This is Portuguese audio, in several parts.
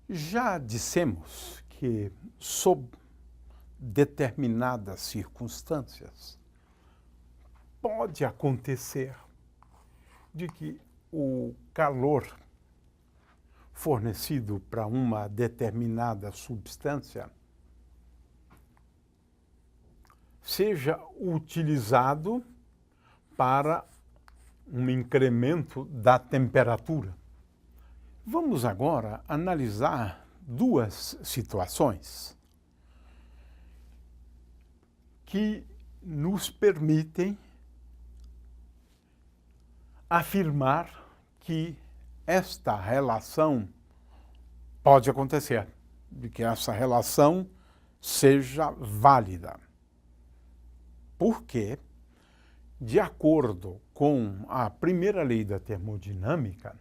Já dissemos que, sob determinadas circunstâncias, pode acontecer de que o calor fornecido para uma determinada substância seja utilizado para um incremento da temperatura. Vamos agora analisar duas situações que nos permitem afirmar que esta relação pode acontecer, de que essa relação seja válida. Porque, de acordo com a primeira lei da termodinâmica,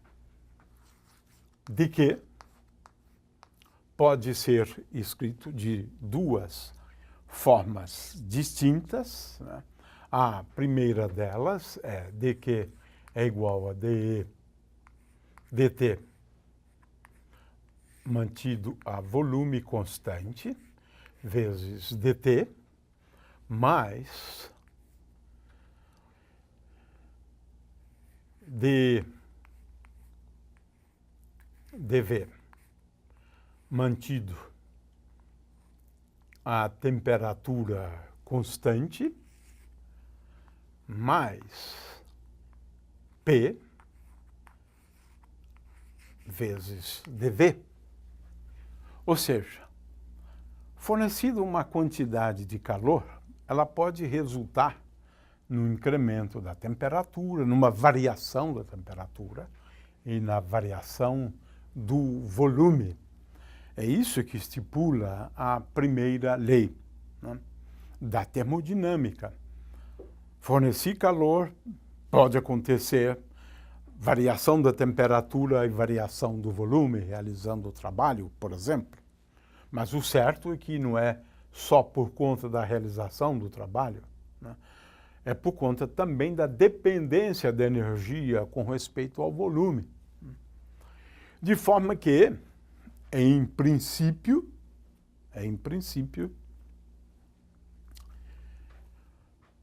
de que pode ser escrito de duas formas distintas, né? A primeira delas é dq é igual a dE dt mantido a volume constante vezes dt mais dV mantido a temperatura constante mais P vezes dV. Ou seja, fornecida uma quantidade de calor, ela pode resultar no incremento da temperatura, numa variação da temperatura e na variação do volume. É isso que estipula a primeira lei, né, da termodinâmica. Fornecer calor, pode acontecer variação da temperatura e variação do volume, realizando o trabalho, por exemplo. Mas o certo é que não é só por conta da realização do trabalho, né? É por conta também da dependência da energia com respeito ao volume. De forma que, em princípio,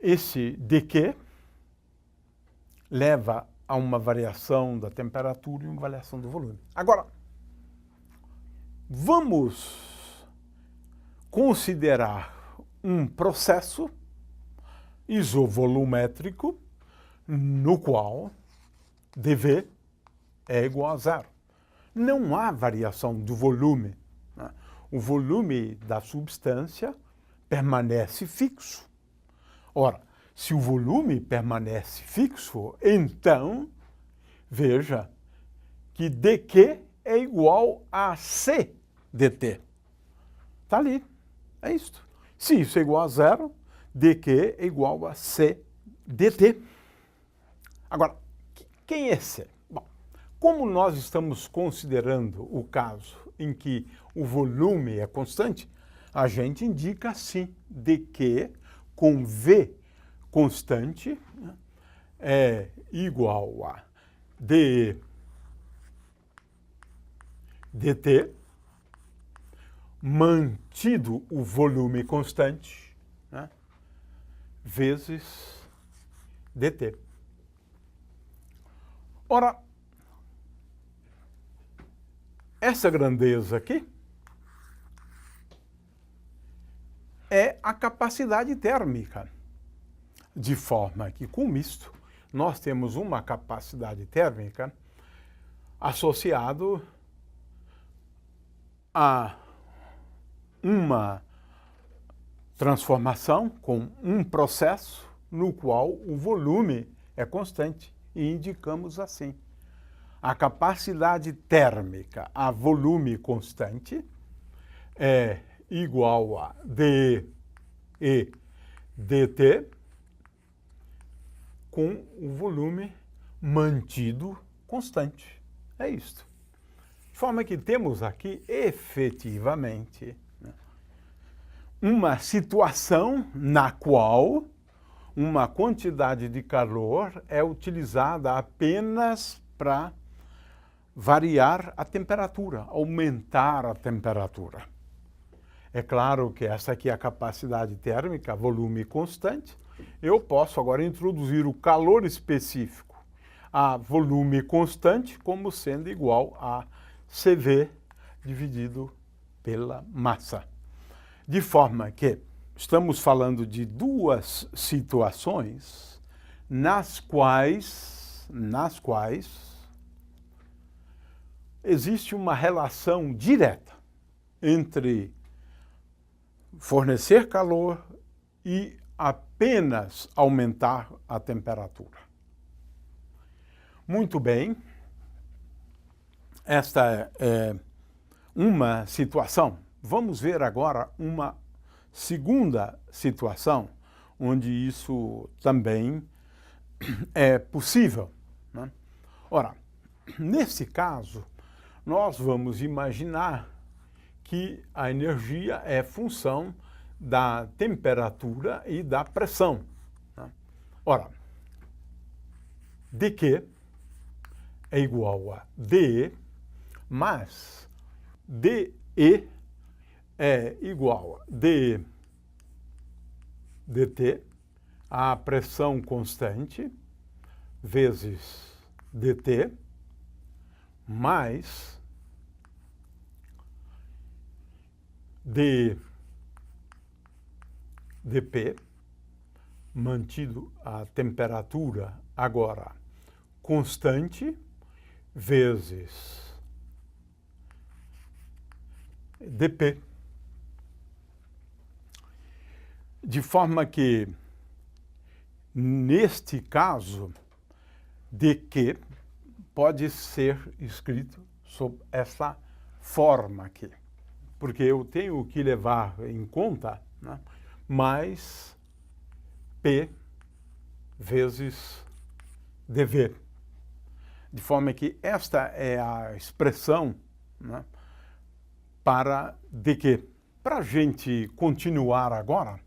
esse dq leva a uma variação da temperatura e uma variação do volume. Agora, vamos considerar um processo isovolumétrico no qual dV é igual a zero. Não há variação do volume, né? O volume da substância permanece fixo. Ora, se o volume permanece fixo, então, veja que dq é igual a C dt. Está ali, é isto. Se isso é igual a zero, dq é igual a C dt. Agora, quem é C? Bom, como nós estamos considerando o caso em que o volume é constante, a gente indica assim, dq com V constante, né, é igual a dE dt, mantido o volume constante, né, vezes dt. Ora, essa grandeza aqui é a capacidade térmica. De forma que, com isto, nós temos uma capacidade térmica associado a uma transformação com um processo no qual o volume é constante. E indicamos assim: a capacidade térmica a volume constante é igual a dE dt com o volume mantido constante. É isto. De forma que temos aqui, efetivamente, né, uma situação na qual uma quantidade de calor é utilizada apenas para variar a temperatura, aumentar a temperatura. É claro que essa aqui é a capacidade térmica, volume constante. Eu posso agora introduzir o calor específico a volume constante como sendo igual a CV dividido pela massa. De forma que estamos falando de duas situações nas quais existe uma relação direta entre fornecer calor e apenas aumentar a temperatura. Muito bem, esta é uma situação. Vamos ver agora uma segunda situação, onde isso também é possível, né? Ora, nesse caso, nós vamos imaginar que a energia é função da temperatura e da pressão, né? Ora, dQ é igual a dE, mas dE é igual a dE dt, a pressão constante, vezes dt, mais dE dP, mantido a temperatura agora constante, vezes dP. De forma que, neste caso, dQ pode ser escrito sob essa forma aqui. Porque eu tenho que levar em conta, né, mais P vezes dV. De forma que esta é a expressão, né, para dQ. Para a gente continuar agora,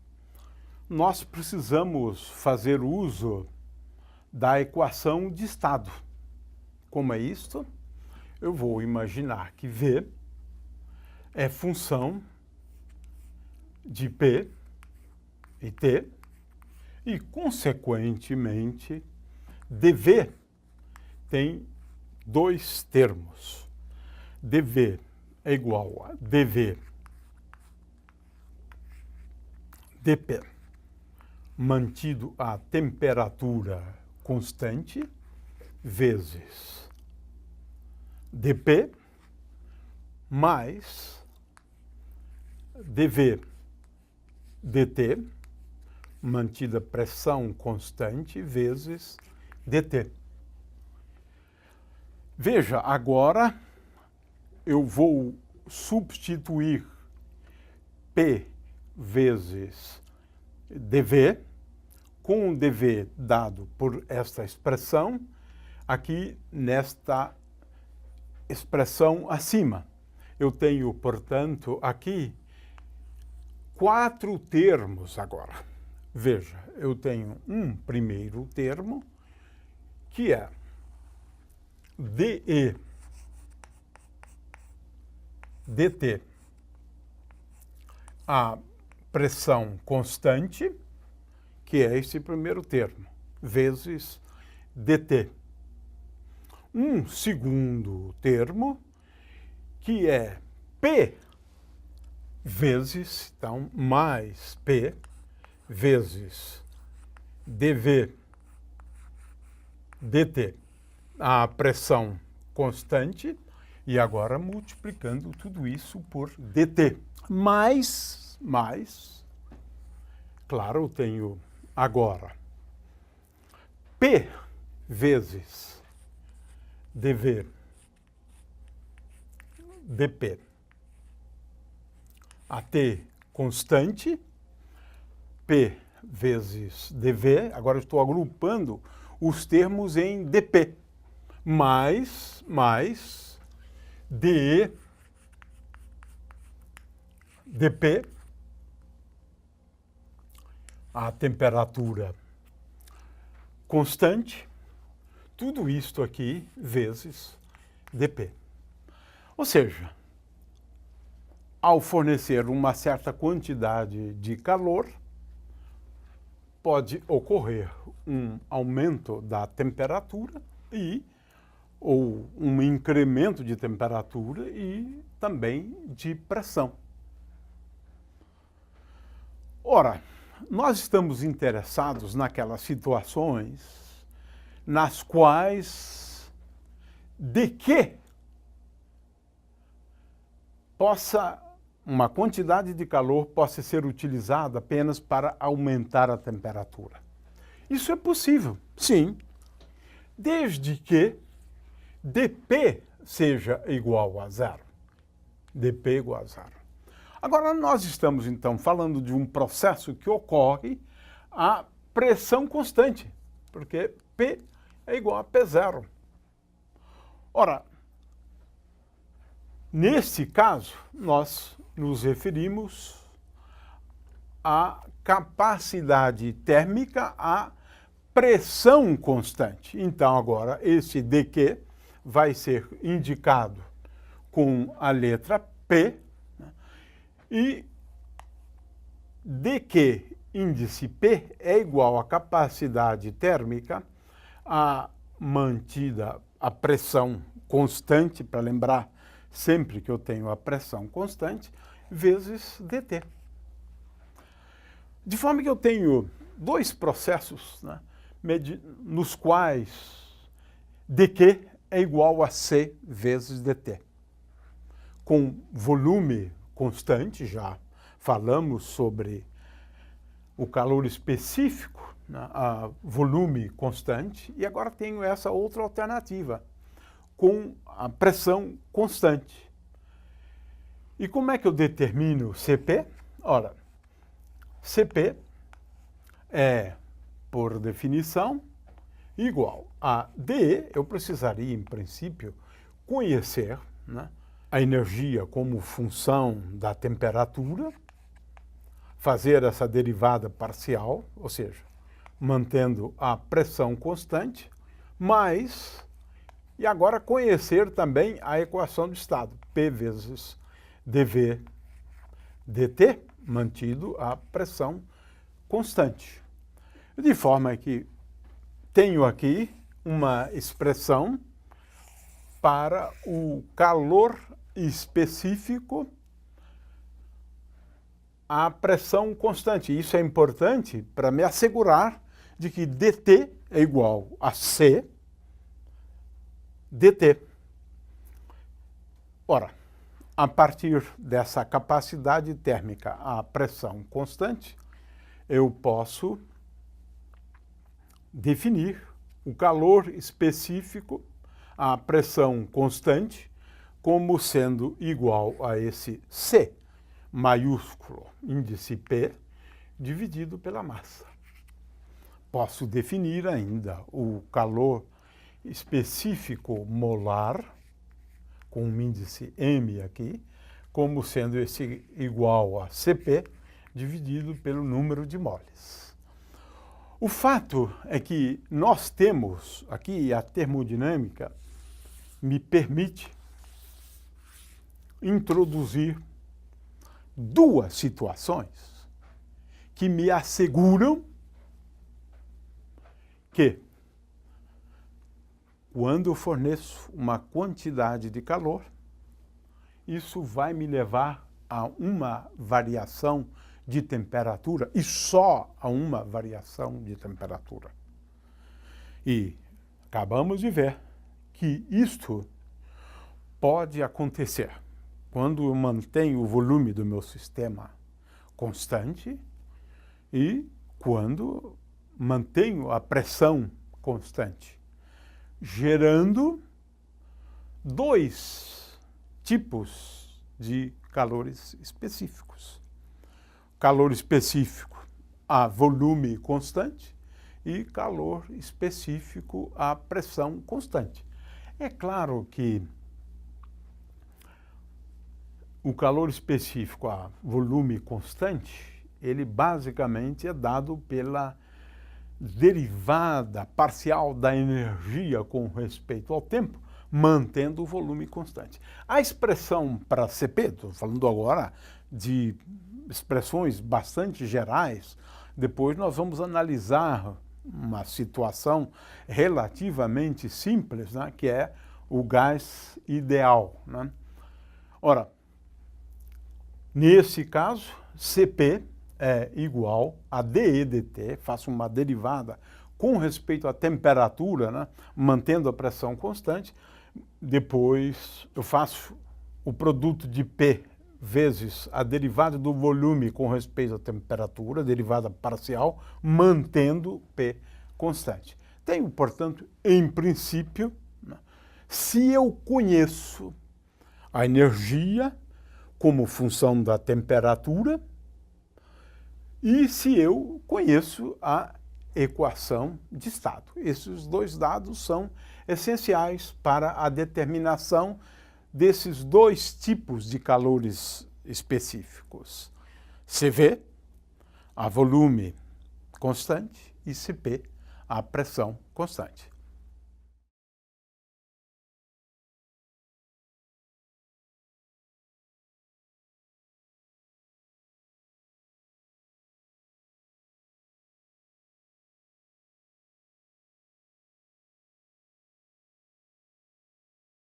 nós precisamos fazer uso da equação de estado. Como é isto? Eu vou imaginar que V é função de P e T e, consequentemente, dV tem dois termos. dV é igual a dV dP, mantido a temperatura constante, vezes dP, mais dV dt, mantida pressão constante, vezes dt. Veja, agora eu vou substituir P vezes dV, com o dV dado por esta expressão, aqui nesta expressão acima. Eu tenho, portanto, aqui 4 termos agora. Veja, eu tenho um primeiro termo, que é dE dt, a pressão constante, que é esse primeiro termo, vezes dt. Um segundo termo, que é P vezes, então, mais P vezes dV dt, a pressão constante, e agora multiplicando tudo isso por dt. Mais, claro, eu tenho agora P vezes dV dP, a T constante, P vezes dV, agora eu estou agrupando os termos em dP, mais dE dP, a temperatura constante, tudo isto aqui vezes dP. Ou seja, ao fornecer uma certa quantidade de calor, pode ocorrer um aumento da temperatura ou um incremento de temperatura e também de pressão. Ora, nós estamos interessados naquelas situações nas quais uma quantidade de calor possa ser utilizada apenas para aumentar a temperatura. Isso é possível, sim, desde que dP seja igual a zero. dP igual a zero. Agora, nós estamos, então, falando de um processo que ocorre a pressão constante, porque P é igual a P0. Ora, neste caso, nós nos referimos à capacidade térmica à pressão constante. Então, agora, esse dQ vai ser indicado com a letra P, né? E dQ índice P é igual à capacidade térmica mantida a pressão constante, para lembrar sempre que eu tenho a pressão constante, vezes dt. De forma que eu tenho dois processos, né, nos quais dQ é igual a C vezes dt. Com volume constante, já falamos sobre o calor específico, né, a volume constante, e agora tenho essa outra alternativa, com a pressão constante. E como é que eu determino Cp? Ora, Cp é, por definição, igual a dE. Eu precisaria, em princípio, conhecer, né, a energia como função da temperatura, fazer essa derivada parcial, ou seja, mantendo a pressão constante, e agora conhecer também a equação de estado, P vezes dV dt, mantido a pressão constante. De forma que tenho aqui uma expressão para o calor específico à pressão constante. Isso é importante para me assegurar de que dt é igual a C dt. Ora, a partir dessa capacidade térmica à pressão constante, eu posso definir o calor específico à pressão constante como sendo igual a esse C maiúsculo, índice P, dividido pela massa. Posso definir ainda o calor específico molar, com um índice M aqui, como sendo esse igual a Cp dividido pelo número de moles. O fato é que nós temos aqui, a termodinâmica me permite introduzir duas situações que me asseguram que, quando eu forneço uma quantidade de calor, isso vai me levar a uma variação de temperatura e só a uma variação de temperatura. E acabamos de ver que isto pode acontecer quando eu mantenho o volume do meu sistema constante e quando mantenho a pressão constante, gerando dois tipos de calores específicos. Calor específico a volume constante e calor específico a pressão constante. É claro que o calor específico a volume constante, ele basicamente é dado pela derivada parcial da energia com respeito ao tempo, mantendo o volume constante. A expressão para CP, estou falando agora de expressões bastante gerais, depois nós vamos analisar uma situação relativamente simples, né, que é o gás ideal, né? Ora, nesse caso, CP é igual a dE dt, faço uma derivada com respeito à temperatura, né, mantendo a pressão constante. Depois eu faço o produto de P vezes a derivada do volume com respeito à temperatura, derivada parcial, mantendo P constante. Tenho, portanto, em princípio, né, se eu conheço a energia como função da temperatura e se eu conheço a equação de estado. Esses dois dados são essenciais para a determinação desses dois tipos de calores específicos. CV, a volume constante, e CP, a pressão constante.